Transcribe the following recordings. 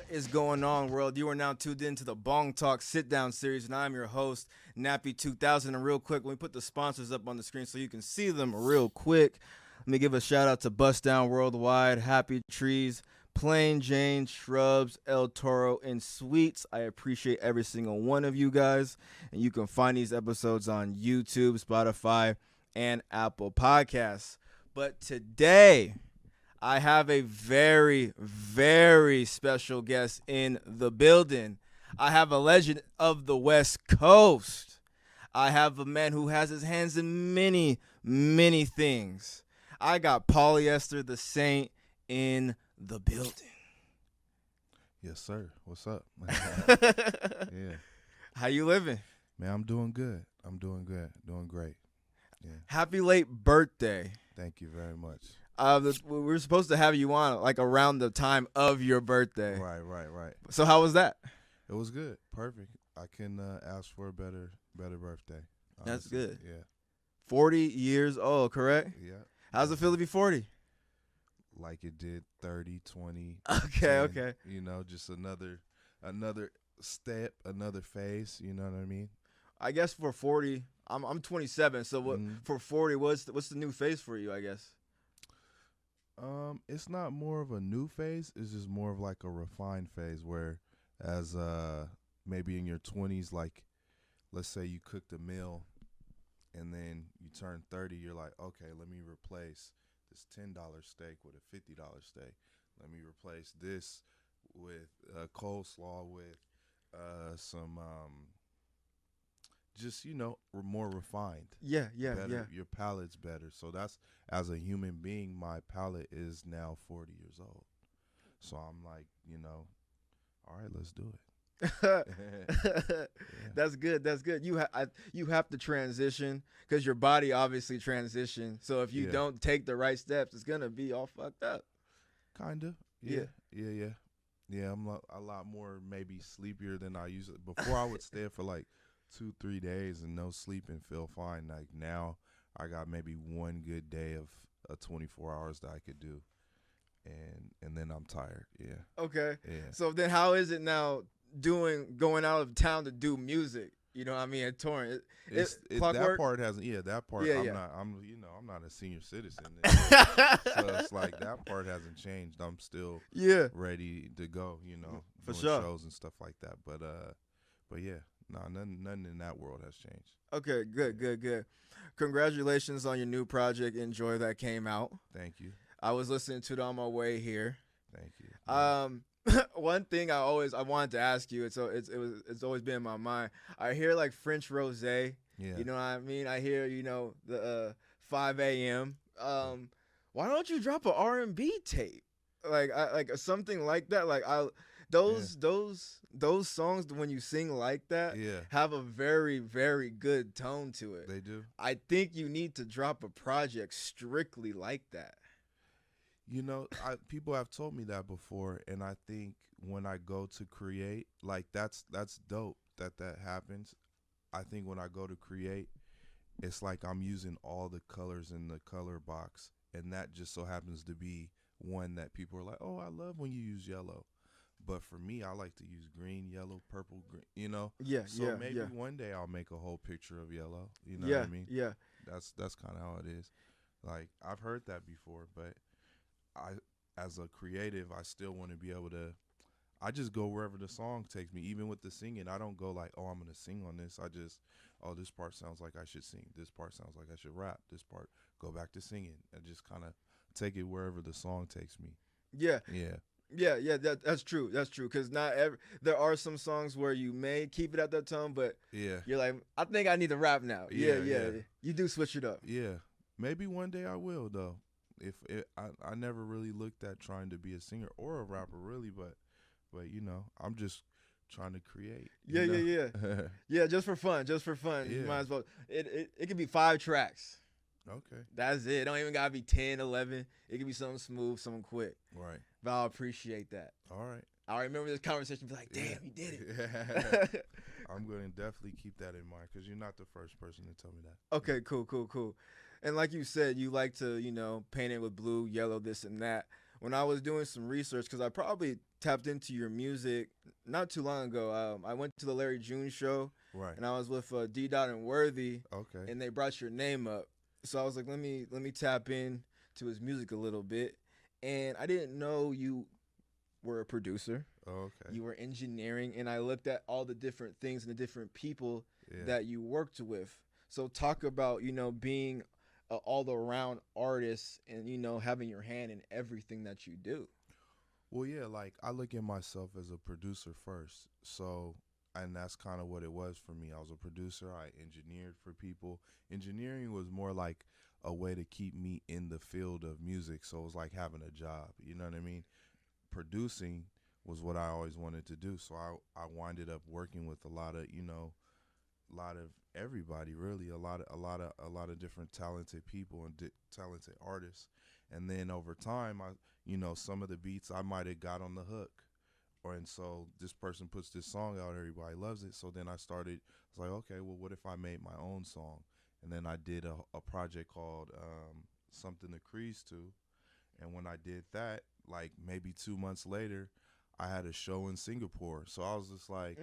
is going on, world? You are now tuned into the Bong Talk Sit-Down Series, and I'm your host, Nappy2000. And real quick, let me put the sponsors up on the screen so you can see them real quick. Let me give a shout out to Bust Down Worldwide, Happy Trees, Plain Jane, Shrubs, El Toro, and Sweets. I appreciate every single one of you guys. And you can find these episodes on YouTube, Spotify, and Apple Podcasts. But today, I have a very, very special guest in the building. I have a legend of the West Coast. I have a man who has his hands in many, many things. I got Polyester the Saint in the building. Yes, sir. What's up? Yeah. How you living? Man, I'm doing good. Doing great. Yeah. Happy late birthday. Thank you very much. We were supposed to have you on like around the time of your birthday. Right. So how was that? It was good. Perfect. I can ask for a better birthday. Honestly. That's good. Yeah. 40 years old, correct? Yeah. How's it feel to be 40? Like it did 30, 20. Okay, 10, okay. You know, just another step, another phase, you know what I mean? I guess for 40, I'm 27, so what for 40, what's the new phase for you, I guess? It's not more of a new phase, it's just more of like a refined phase where as maybe in your 20s, like let's say you cooked a meal and then you turn 30, you're like, okay, let me replace this $10 steak with a $50 steak. Let me replace this with coleslaw with some just, you know, more refined. Yeah. Better, your palate's better. So that's, as a human being, my palate is now 40 years old. So I'm like, you know, all right, let's do it. Yeah. That's good. You have to transition because your body obviously transition. So if you don't take the right steps, it's gonna be all fucked up. Kinda. Yeah. I'm a lot more maybe sleepier than I used to. Before I would stay up for like 2-3 days and no sleep and feel fine. Like now I got maybe one good day of 24 hours that I could do, and then I'm tired. Yeah. Okay. Yeah. So then how is it now going out of town to do music? You know what I mean? And touring. That part hasn't. Yeah, that part. Yeah, I'm not a senior citizen. So it's like that part hasn't changed. I'm still ready to go. You know, for doing sure, shows and stuff like that. But yeah, nothing in that world has changed. Okay, good. Congratulations on your new project, Enjoy, that came out. Thank you. I was listening to it on my way here. Thank you. One thing I wanted to ask you, it's always been in my mind. I hear like French rosé. Yeah. You know what I mean? I hear, you know, the 5 a.m. Why don't you drop an R&B tape? Like something like that. Like those songs, when you sing like that, have a very, very good tone to it. They do. I think you need to drop a project strictly like that. You know, people have told me that before, and I think when I go to create, like that's dope that happens. I think when I go to create, it's like I'm using all the colors in the color box, and that just so happens to be one that people are like, oh, I love when you use yellow. But for me, I like to use green, yellow, purple, green, you know? So maybe one day I'll make a whole picture of yellow. You know what I mean? Yeah. That's kind of how it is. Like, I've heard that before, but as a creative, I still want to be able to, I just go wherever the song takes me. Even with the singing, I don't go like, oh, I'm going to sing on this. I just, oh, this part sounds like I should sing. This part sounds like I should rap. This part, go back to singing. And just kind of take it wherever the song takes me. Yeah. That's true. Because there are some songs where you may keep it at that tone, but you're like, I think I need to rap now. Yeah. You do switch it up. Yeah. Maybe one day I will, though. I never really looked at trying to be a singer or a rapper, really, but you know, I'm just trying to create. Yeah, just for fun. Yeah. You might as well. It could be 5 tracks. Okay. That's it. It don't even gotta be 10, 11. It could be something smooth, something quick. Right. But I appreciate that. All right. I remember this conversation. Be like, damn, he did it. I'm going to definitely keep that in mind because you're not the first person to tell me that. Okay, cool. And like you said, you like to, you know, paint it with blue, yellow, this and that. when I was doing some research, because I probably tapped into your music not too long ago. I went to the Larry June show, Right. and I was with D Dot and Worthy, Okay. and they brought your name up. So I was like, let me tap in to his music a little bit, and I didn't know you were a producer. Okay. You were engineering, and I looked at all the different things and the different people Yeah. that you worked with. So talk about being a all around artist and having your hand in everything that you do. Well, yeah, like I look at myself as a producer first. So, and that's kind of what it was for me. I was a producer. I engineered for people. Engineering was more like a way to keep me in the field of music. So it was like having a job. You know what I mean? Producing was what I always wanted to do. So I winded up working with a lot of everybody really, a lot of different talented people and talented artists. And then over time, some of the beats I might have got on the hook, and so this person puts this song out, everybody loves it. So then I was like, okay, well, what if I made my own song? And then I did a project called Something to Crease To. And when I did that, like maybe 2 months later, I had a show in Singapore. So I was just like,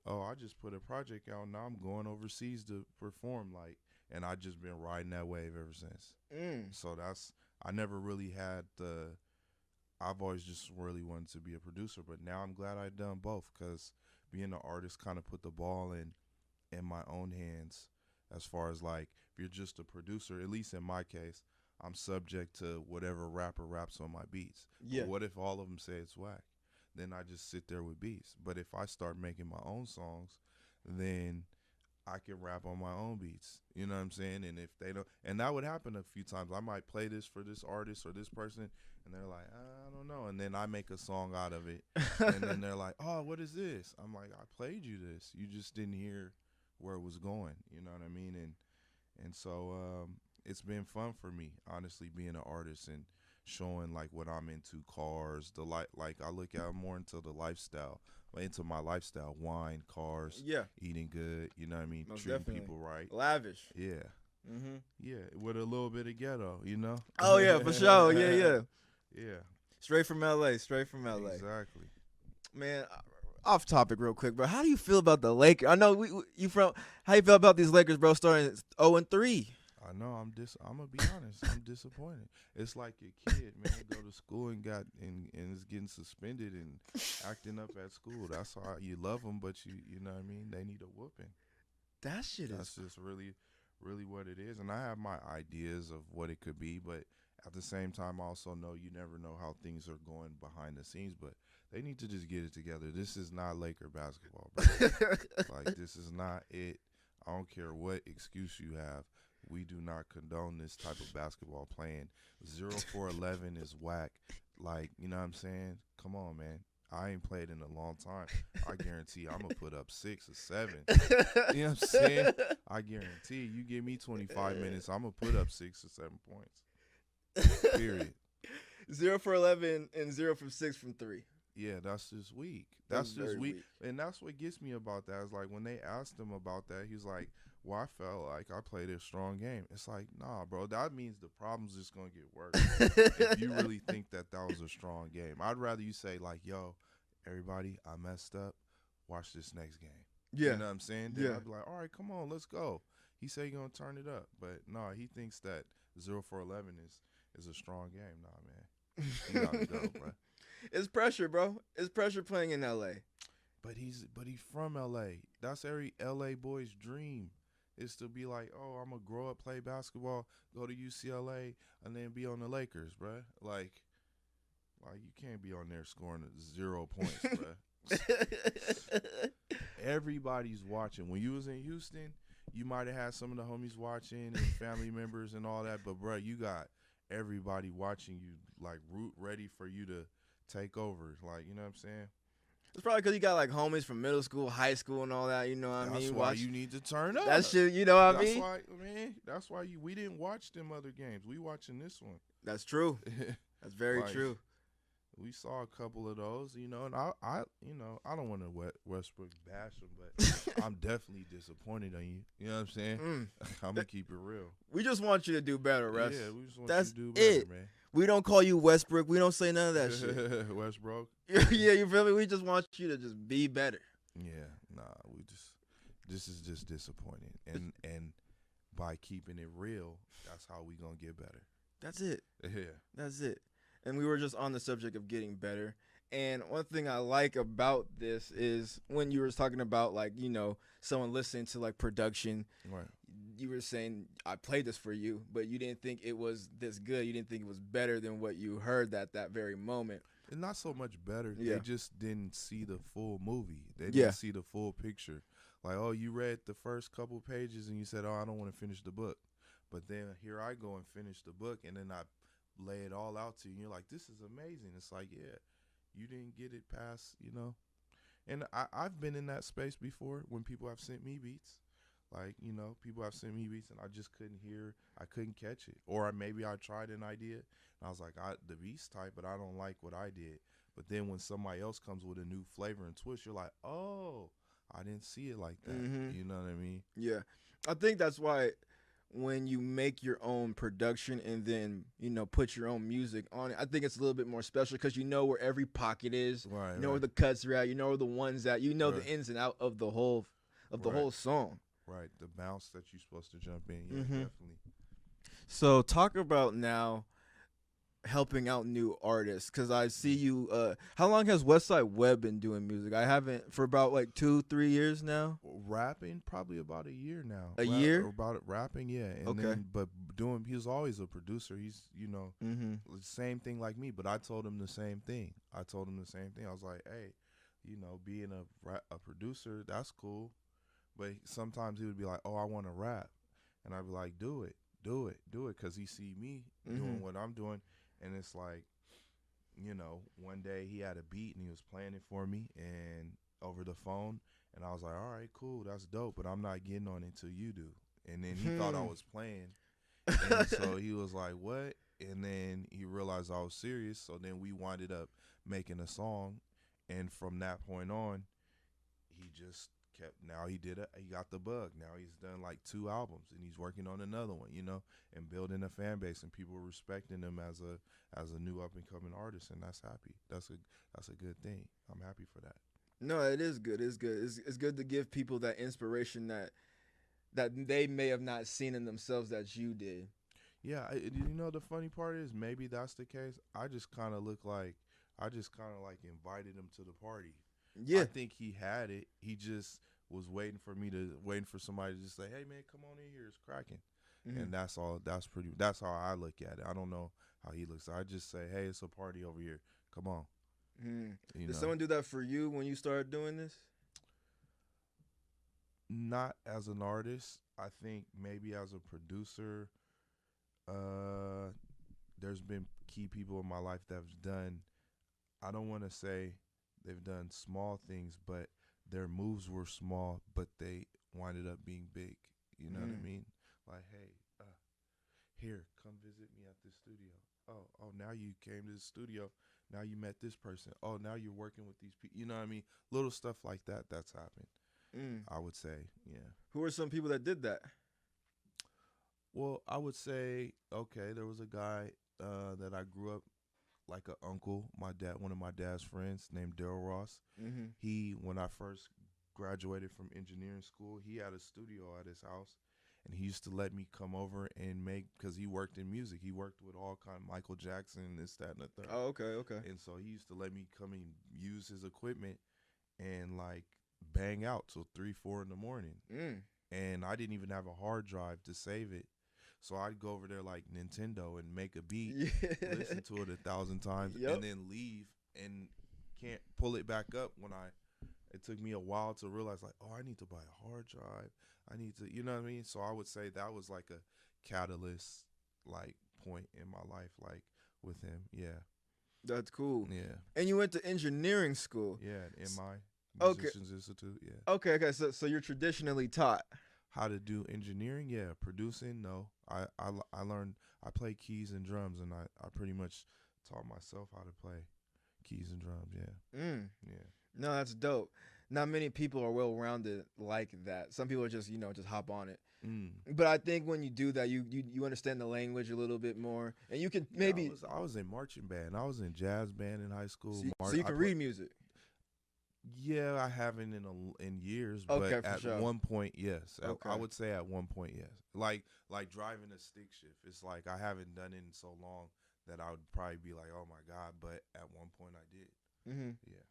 oh, I just put a project out. Now I'm going overseas to perform. And I just been riding that wave ever since. So I never really had I've always just really wanted to be a producer. But now I'm glad I've done both, because being an artist kind of put the ball in my own hands, as far as like, if you're just a producer, at least in my case, I'm subject to whatever rapper raps on my beats. Yeah. But what if all of them say it's whack? Then I just sit there with beats. But if I start making my own songs, then I can rap on my own beats. You know what I'm saying? And if they don't, and that would happen a few times. I might play this for this artist or this person, and they're like, I don't know. And then I make a song out of it. And then they're like, oh, what is this? I'm like, I played you this. You just didn't hear where it was going. You know what I mean? And so it's been fun for me, honestly, being an artist and showing like what I'm into, cars, like I look at more into the lifestyle, into my lifestyle, wine, cars, Yeah. eating good, you know what I mean, Most treating definitely. people right. Lavish. Yeah. Mm-hmm. Yeah, with a little bit of ghetto, you know? Oh yeah, for sure. Yeah. Yeah. Straight from LA. Straight from LA. Exactly. Man, off topic real quick, bro. How do you feel about the Lakers? I know you from. How you feel about these Lakers, bro? Starting 0-3. I know. I'm gonna be honest. I'm disappointed. It's like your kid, man, go to school and is getting suspended and acting up at school. That's why you love them, but you know what I mean. They need a whooping. That shit is. That's just really, really what it is. And I have my ideas of what it could be, but at the same time, I also know you never know how things are going behind the scenes. But they need to just get it together. This is not Laker basketball, bro. Like, this is not it. I don't care what excuse you have. We do not condone this type of basketball playing. 0-for-11 is whack. Like, you know what I'm saying? Come on, man. I ain't played in a long time. I guarantee I'm going to put up 6 or 7. You know what I'm saying? I guarantee you give me 25 minutes, I'm going to put up 6 or 7 points. Period. 0-for-11 and 0 from 6 from 3. Yeah, that's just weak. That's just weak. Weak. And that's what gets me about that. Is like when they asked him about that, he's like, well, I felt like I played a strong game. It's like, nah, bro, that means the problem's just going to get worse. If you really think that was a strong game. I'd rather you say like, yo, everybody, I messed up. Watch this next game. Yeah. You know what I'm saying? Then Yeah. I'd be like, all right, come on, let's go. He said he's going to turn it up. But no, he thinks that 0-for-11 is a strong game. Nah, man. He got to go, bro. It's pressure, bro. It's pressure playing in LA. But he's from LA. That's every LA boy's dream, is to be like, oh, I'm gonna grow up, play basketball, go to UCLA, and then be on the Lakers, bro. Like you can't be on there scoring 0 points, bro. Everybody's watching. When you was in Houston, you might have had some of the homies watching and family members and all that, but bro, you got everybody watching you, like ready for you to take over, like, you know what I'm saying? It's probably because you got like homies from middle school, high school, and all that. You know what I mean? That's why you need to turn up. That shit, you know what I mean? That's why, man. That's why we didn't watch them other games. We watching this one. That's true. That's very Like, true. We saw a couple of those, you know, and I don't want to Westbrook bash him, but I'm definitely disappointed on you. You know what I'm saying? I'm gonna keep it real. We just want you to do better, Russ. Yeah, we just want That's you to do better, it. man. We don't call you Westbrook. We don't say none of that shit. Westbrook. Yeah, you feel me? We just want you to just be better. Yeah, nah, this is just disappointing. And by keeping it real, that's how we gonna get better. That's it. Yeah. That's it. And we were just on the subject of getting better. And one thing I like about this is when you were talking about, like, you know, someone listening to like production, Right. you were saying, I played this for you, but you didn't think it was this good. You didn't think it was better than what you heard at that very moment. And not so much better. Yeah. They just didn't see the full movie. They Yeah. didn't see the full picture. Like, oh, you read the first couple pages and you said, oh, I don't want to finish the book. But then here I go and finish the book, and then I lay it all out to you. And you're like, this is amazing. It's like, yeah, you didn't get it past, you know. And I've been in that space before when people have sent me beats. Like, you know, people have sent me beats and I just couldn't hear, I couldn't catch it. Or maybe I tried an idea and I was like, the beat's tight, but I don't like what I did. But then when somebody else comes with a new flavor and twist, you're like, oh, I didn't see it like that. Mhm. You know what I mean? Yeah. I think that's why when you make your own production and then, you know, put your own music on it, I think it's a little bit more special because you know where every pocket is. Right. You know where the cuts are at. You know where the ones at. You know Right. the ins and out of the whole Right. whole song. Right. The bounce that you're supposed to jump in. Yeah, Mhm. definitely. So talk about now helping out new artists, because I see you. How long has Westside Webb been doing music? I haven't for about like 2-3 years now. Rapping probably about a year now. A year? About it, rapping, yeah. And Okay. then, but doing, he was always a producer. He's, you know, Mm-hmm. same thing like me. But I told him the same thing. I was like, hey, you know, being a producer, that's cool. But sometimes he would be like, oh, I want to rap, and I'd be like, do it, because he see me doing what I'm doing. And it's like, you know, one day he had a beat and he was playing it for me and over the phone. And I was like, all right, cool, that's dope, but I'm not getting on it till you do. And then he thought I was playing. And so he was like, what? And then he realized I was serious. So then we winded up making a song. And from that point on, he just kept, now he got the bug. Now he's done like 2 albums and he's working on another one, you know, and building a fan base and people respecting him as a new up and coming artist, and that's happy. That's a good thing. I'm happy for that. No, it is good. It's good. It's good to give people that inspiration that they may have not seen in themselves that you did. Yeah, you know the funny part is maybe that's the case. I just kind of invited him to the party. Yeah. I think he had it. He just was waiting for somebody to just say, "Hey man, come on in here, it's cracking." Mhm. And that's all. That's how I look at it. I don't know how he looks. I just say, "Hey, it's a party over here. Come on." Mhm. You Did know? someone do that for you when you started doing this? Not as an artist. I think maybe as a producer, there's been key people in my life that have done, I don't want to say they've done small things, but their moves were small, but they winded up being big. You know what I mean? Like, hey, here, come visit me at this studio. Oh, now you came to the studio. Now you met this person. Oh, now you're working with these people. You know what I mean? Little stuff like that, that's happened. I would say, yeah. Who are some people that did that? Well, I would say, okay, there was a guy that I grew up like an uncle, one of my dad's friends named Daryl Ross. Mm-hmm. He, when I first graduated from engineering school, he had a studio at his house, and he used to let me come over and because he worked in music. He worked with all kind of Michael Jackson, this, that, and the third. Oh, okay. And so he used to let me come and use his equipment and like bang out till 3-4 in the morning. And I didn't even have a hard drive to save it. So I'd go over there like Nintendo and make a beat, listen to it 1,000 times, and then leave and can't pull it back up it took me a while to realize like, oh, I need to buy a hard drive. I need to, you know what I mean? So I would say that was like a catalyst like point in my life, like with him. Yeah. That's cool. Yeah. And you went to engineering school. Yeah, at MI, Okay. Musicians Institute, yeah. Okay. So you're traditionally taught. How to do engineering? Yeah. Producing? No. I learned, I play keys and drums, and I pretty much taught myself how to play keys and drums. Yeah. Yeah. No, that's dope. Not many people are well rounded like that. Some people are just, just hop on it. But I think when you do that, you understand the language a little bit more, and you can Yeah, maybe I was in marching band. I was in jazz band in high school. so you can read music. Yeah, I haven't in years, but Okay, for at sure. one point, yes. Okay. I would say at one point, yes. Like driving a stick shift. It's like I haven't done it in so long that I would probably be like, oh my god. But at one point, I did. Mm-hmm. Yeah,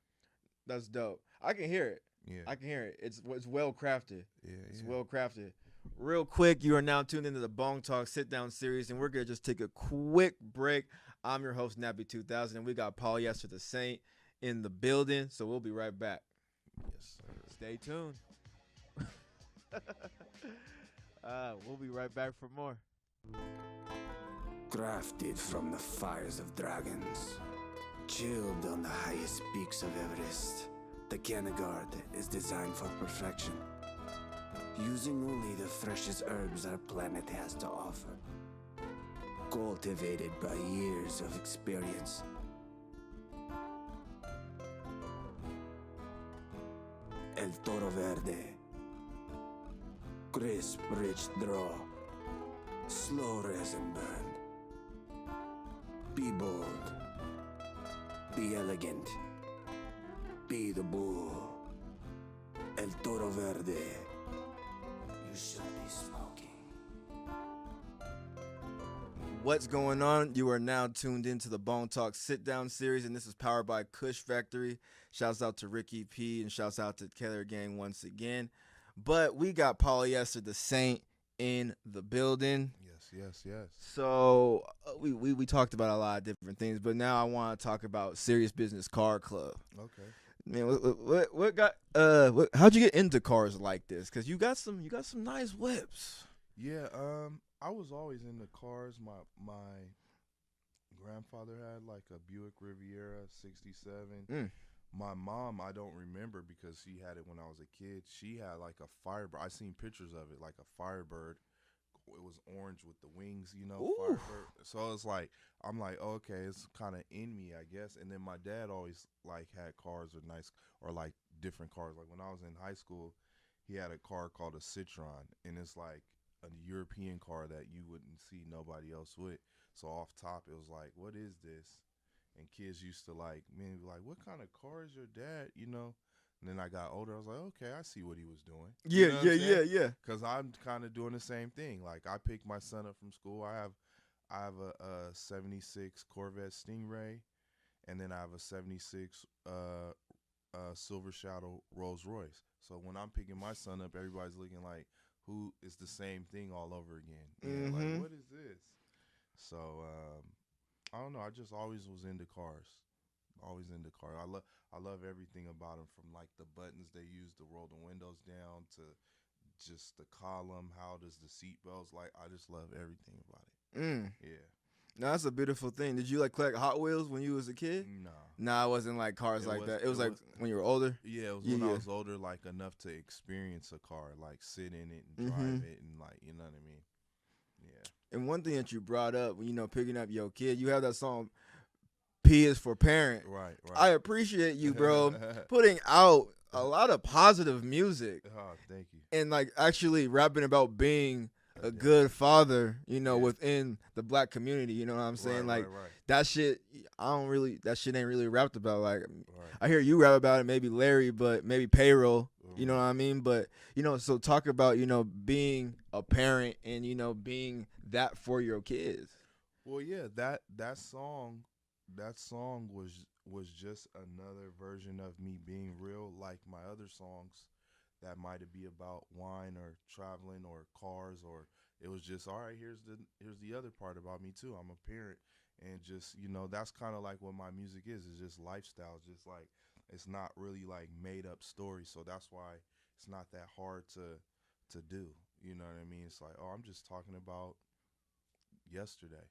That's dope. I can hear it. yeah, I can hear it. It's well crafted. yeah, It's yeah. well crafted. Real quick, you are now tuned into the Bong Talk Sit-Down Series, and we're gonna just take a quick break. I'm your host, Nappy 2000, and we got Polyester the Saint in the building, so we'll be right back. Yes, sir. Stay tuned. We'll be right back for more. Crafted from the fires of dragons, chilled on the highest peaks of Everest, the Canagard is designed for perfection, using only the freshest herbs our planet has to offer, cultivated by years of experience. El Toro Verde, crisp, rich draw, slow resin burn. Be bold, be elegant, be the bull. El Toro Verde, you should be smoking. What's going on? You are now tuned into the Bong Talk Sit-Down Series, and this is powered by Kush Factory. Shouts out to Ricky P, and shouts out to Keller Gang once again. But we got Polyester the Saint in the building. Yes. So we talked about a lot of different things, but now I want to talk about Serious Business Car Club. Okay. Man, what got how'd you get into cars like this? Cause you got some nice whips. Yeah. I was always into cars. My grandfather had like a Buick Riviera '67. My mom, I don't remember because she had it when I was a kid. She had like a Firebird. I seen pictures of it, like a Firebird. It was orange with the wings, Ooh. Firebird. So it's like, I'm like, okay, it's kind of in me, I guess. And then my dad always like had cars or like different cars. Like when I was in high school, he had a car called a Citroen, and it's like a European car that you wouldn't see nobody else with. So off top, it was like, what is this? And kids used to like, man, be like, what kind of car is your dad? And then I got older. I was like, okay, I see what he was doing. Yeah. Because I'm kind of doing the same thing. Like I picked my son up from school. I have a '76 Corvette Stingray, and then I have a '76 Silver Shadow Rolls Royce. So when I'm picking my son up, everybody's looking like, who is the same thing all over again? Like, what is this? So I don't know. I just always was into cars. Always into cars. I love everything about them, from like the buttons they use to roll the windows down to just the column. How does the seat belts, like, I just love everything about it. Yeah. No, that's a beautiful thing. Did you like collect Hot Wheels when you was a kid? No. Nah, it wasn't like cars like that. It was like when you were older. Yeah, it was when I was older, like enough to experience a car, like sit in it and drive it, and like, you know what I mean? Yeah. And one thing that you brought up, picking up your kid, you have that song, P is for Parent. Right. I appreciate you, bro, putting out a lot of positive music. Oh, thank you. And like actually rapping about being a good father, within the black community. You know what I'm saying? Right. That shit, that shit ain't really rapped about. Like, I hear you rap about it, maybe Larry, but maybe Payroll. You know what I mean? But, so talk about, being a parent and, being that for your kids. Well, yeah, that song was just another version of me being real, like my other songs that might be about wine or traveling or cars, or it was just, all right, here's the other part about me too. I'm a parent, and just, that's kind of like what my music is. It's just lifestyle, just like, it's not really like made up stories. So that's why it's not that hard to do. You know what I mean? It's like, oh, I'm just talking about yesterday.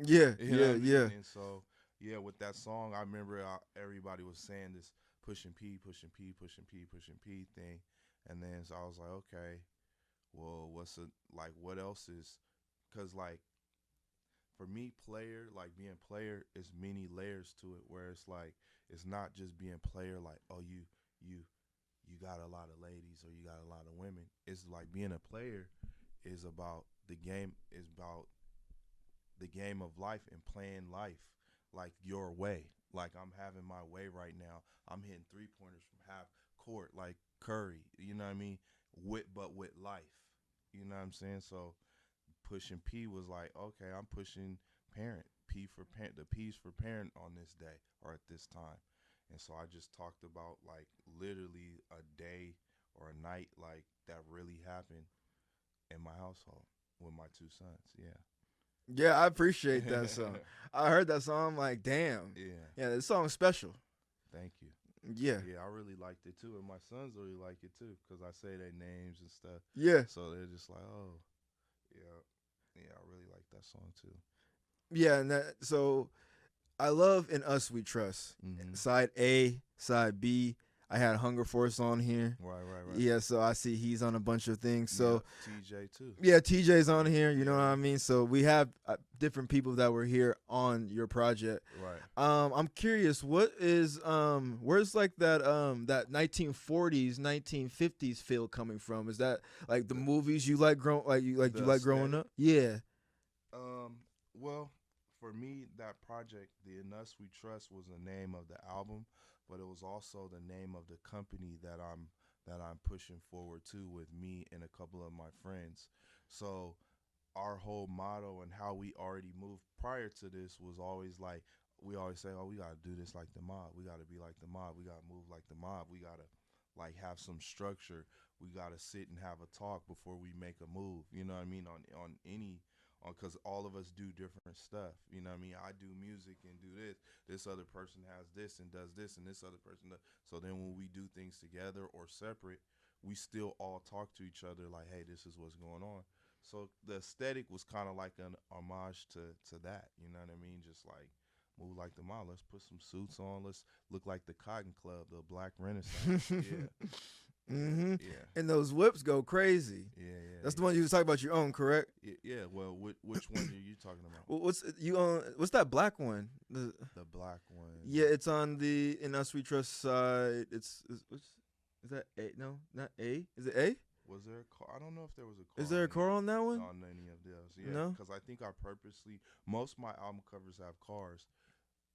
Yeah. And so, yeah, with that song, I remember everybody was saying this pushing P thing. And then so I was like, okay, well, what else is, because like for me, being player is many layers to it, where it's like, it's not just being player, like, oh, you got a lot of ladies or you got a lot of women. It's like being a player is about the game of life and playing life like your way. Like I'm having my way right now. I'm hitting 3-pointers from half court like Curry. You know what I mean? But with life. You know what I'm saying? So pushing P was like, okay, I'm pushing parent. P for parent. The P's for parent on this day or at this time. And so I just talked about like literally a day or a night like that really happened in my household with my two sons. Yeah. Yeah, I appreciate that song. I heard that song. I'm like, damn. Yeah. Yeah, this song's special. Thank you. Yeah. Yeah, I really liked it too, and my sons really like it too because I say their names and stuff. Yeah. So they're just like, oh, yeah, yeah. I really like that song too. Yeah, and so I love In Us We Trust. Mm-hmm. Side A, side B. I had Hunger Force on here. Right. Yeah, so I see he's on a bunch of things. So yeah, TJ too. yeah, TJ's on here. You know what I mean. So we have different people that were here on your project. Right. I'm curious. What is where's like that 1940s, 1950s feel coming from? Is that like the movies you like growing growing up? Yeah. Well, for me, that project, the In Us We Trust, was the name of the album, but it was also the name of the company that I'm pushing forward to with me and a couple of my friends. So our whole motto and how we already moved prior to this was always like, we always say, oh, we got to do this like the mob. We got to be like the mob. We got to move like the mob. We got to like have some structure. We got to sit and have a talk before we make a move. You know what I mean? On any, because all of us do different stuff. You know what I mean? I do music and do this. This other person has this and does this, and this other person does. So then when we do things together or separate, we still all talk to each other like, hey, this is what's going on. So the aesthetic was kind of like an homage to that. You know what I mean? Just like move like the mob. Let's put some suits on. Let's look like the Cotton Club, the Black Renaissance. Yeah. Mm-hmm. Yeah. And those whips go crazy. Yeah. That's the one you was talking about your own, correct? Yeah. Well, which one are you talking about? What's that black one? The black one. Yeah, it's on the In Us We Trust side. Is that A? No, not A. Is it A? Was there a car? I don't know if there was a car. Is there a car on that one? On any of those? Yeah. No. Because I think I purposely, most of my album covers have cars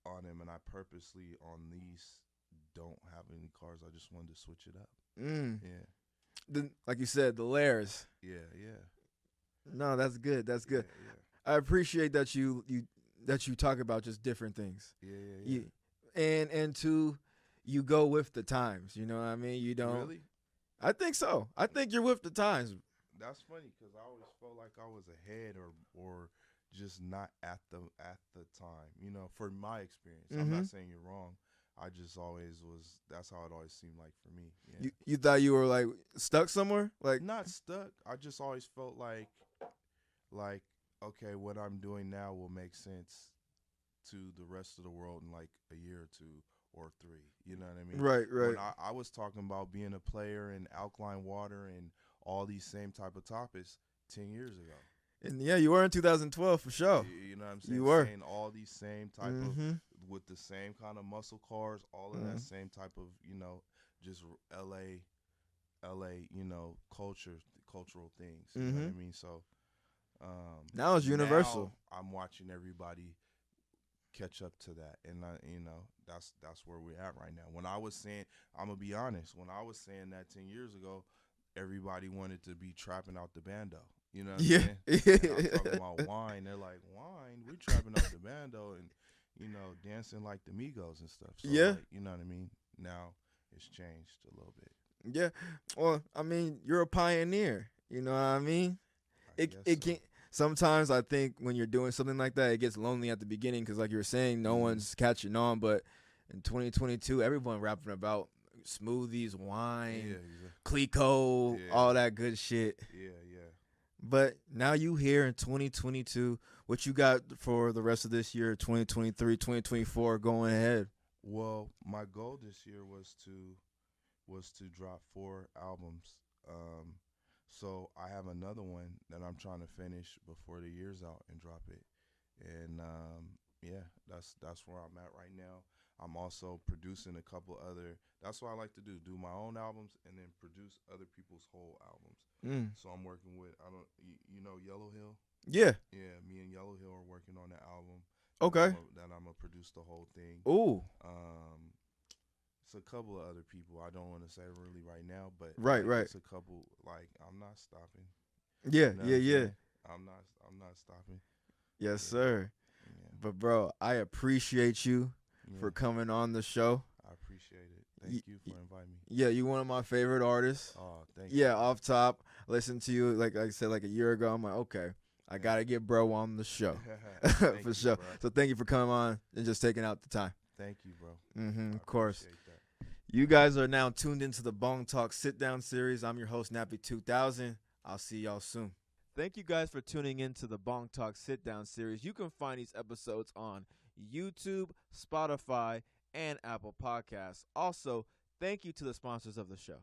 on them, and I purposely on these don't have any cars. I just wanted to switch it up. Yeah. Like you said, the layers. Yeah. No, that's good. That's good. Yeah. I appreciate that you talk about just different things. Yeah. And you go with the times. You know what I mean? You don't. Really? I think so. I think you're with the times. That's funny because I always felt like I was ahead or just not at the time. You know, for my experience. I'm not saying you're wrong. I just always was. That's how it always seemed like for me. Yeah. You thought you were like stuck somewhere? Like not stuck. I just always felt like okay, what I'm doing now will make sense to the rest of the world in like a year or two or three. You know what I mean? Right. When I was talking about being a player in alkaline water and all these same type of topics 10 years ago. And yeah, you were in 2012 for sure. You know what I'm saying? You were saying all these same type of with the same kind of muscle cars, all of that same type of, you know, just LA, you know, cultural things. You know what I mean? So now it's universal. Now I'm watching everybody catch up to that, and you know, that's where we're at right now. When I was saying, I'm gonna be honest, when I was saying that 10 years ago, everybody wanted to be trapping out the bando. You know what I'm saying? And I'm talking about wine. They're like, wine? We trapping out the bando and, you know, dancing like the Migos and stuff. So yeah. Like, you know what I mean? Now it's changed a little bit. Yeah. Well, I mean, you're a pioneer. You know what I mean? It can. Sometimes I think when you're doing something like that, it gets lonely at the beginning because, like you were saying, no one's catching on. But in 2022, everyone rapping about smoothies, wine, Clico, all that good shit. Yeah. But now you here in 2022. What you got for the rest of this year, 2023, 2024, going ahead? Well, my goal this year was to drop 4 albums. So I have another one that I'm trying to finish before the year's out and drop it. And yeah, that's where I'm at right now. I'm also producing a couple other. That's what I like to do my own albums and then produce other people's whole albums. So I'm working with, you know Yellow Hill? Yeah. Yeah, me and Yellow Hill are working on the album. Okay. That I'm going to produce the whole thing. Ooh. It's a couple of other people. I don't want to say really right now, but Right. It's a couple. Like, I'm not stopping. Yeah. You know what I'm Yeah. saying? I'm not stopping. Yes, Yeah. sir. Yeah. But bro, I appreciate you for coming on the show. I appreciate it. Thank you for inviting me. Yeah, you one of my favorite artists. Oh, thank you. Yeah, off top. Listen to you like I said like a year ago. I'm like, okay, I gotta get bro on the show. Thank For you, sure. bro. So thank you for coming on and just taking out the time. Thank you, bro. Of course. Appreciate that. You guys are now tuned into the Bong Talk Sit-Down Series. I'm your host, Nappy2000. I'll see y'all soon. Thank you guys for tuning in to the Bong Talk Sit-Down Series. You can find these episodes on YouTube, Spotify, and Apple Podcasts. Also, thank you to the sponsors of the show.